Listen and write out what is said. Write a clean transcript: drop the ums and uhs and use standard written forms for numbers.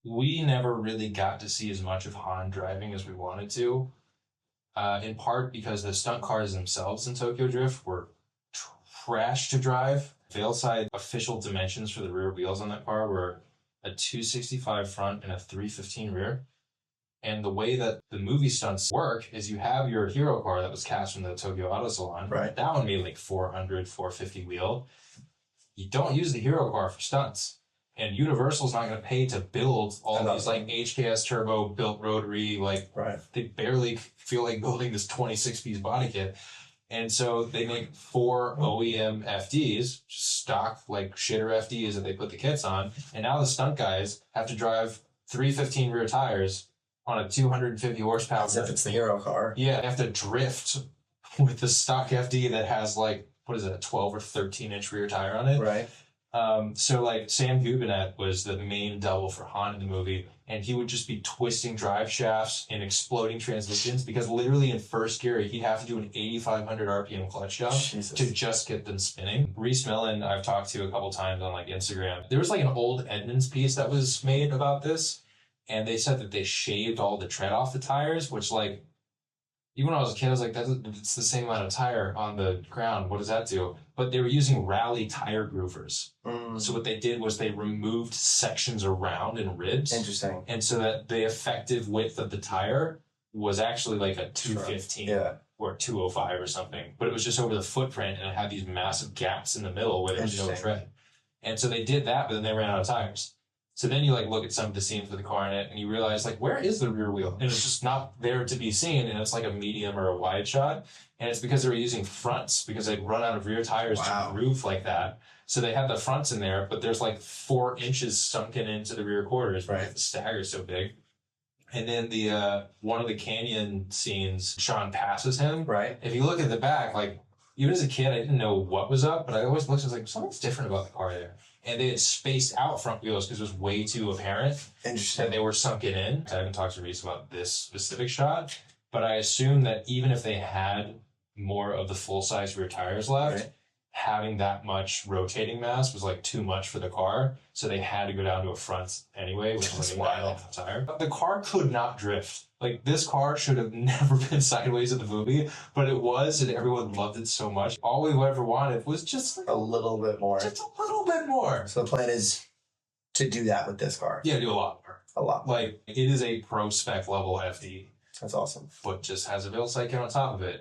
we never really got to see as much of Han driving as we wanted to, in part because the stunt cars themselves in Tokyo Drift were trash to drive. Veilside official dimensions for the rear wheels on that car were a 265 front and a 315 rear. And the way that the movie stunts work is you have your hero car that was cast from the Tokyo Auto Salon. Right. That one made like 400, 450 wheel. You don't use the hero car for stunts. And Universal's not going to pay to build all these like HKS turbo built rotary, like they barely feel like building this 26-piece body kit. And so they make 4 OEM FDs, just stock like shitter FDs that they put the kits on. And now the stunt guys have to drive 315 rear tires on a 250 horsepower. As if it's the hero car. Yeah, they have to drift with the stock FD that has like, what is it, a 12 or 13 inch rear tire on it. Right. So like Sam Gubinette was the main double for Han in the movie, and he would just be twisting drive shafts and exploding transmissions because literally in first gear he'd have to do an 8,500 RPM clutch jump to just get them spinning. Reese Millen, I've talked to a couple times on like Instagram. There was like an old Edmunds piece that was made about this, and they said that they shaved all the tread off the tires, which like, even when I was a kid, I was like, it's the same amount of tire on the ground. What does that do? But they were using rally tire groovers. So what they did was they removed sections around in ribs. Interesting. And so that the effective width of the tire was actually like a 215 or 205 or something. But it was just over the footprint, and it had these massive gaps in the middle where there was no tread. And so they did that, but then they ran out of tires. So then you like look at some of the scenes with the car in it, and you realize like, where is the rear wheel? And it's just not there to be seen, and it's like a medium or a wide shot. And it's because they were using fronts because they'd run out of rear tires to groove like that. So they had the fronts in there, but there's like 4 inches sunken into the rear quarters because the stagger's so big. And then the one of the canyon scenes, Sean passes him. Right. If you look at the back, like even as a kid, I didn't know what was up, but I always looked and was like, something's different about the car there. And they had spaced out front wheels because it was way too apparent. Interesting. And they were sunken in. I haven't talked to Reese about this specific shot, but I assume that even if they had more of the full-size rear tires left, having that much rotating mass was like too much for the car. So they had to go down to a front anyway, which was like a 9.5 tire. But the car could not drift. Like this car should have never been sideways in the movie, but it was, and everyone loved it so much. All we ever wanted was just like a little bit more. Just a little bit more. So the plan is to do that with this car. Yeah, do a lot more. A lot more. Like it is a pro spec level FD. That's awesome. But just has a Veilside kit on top of it.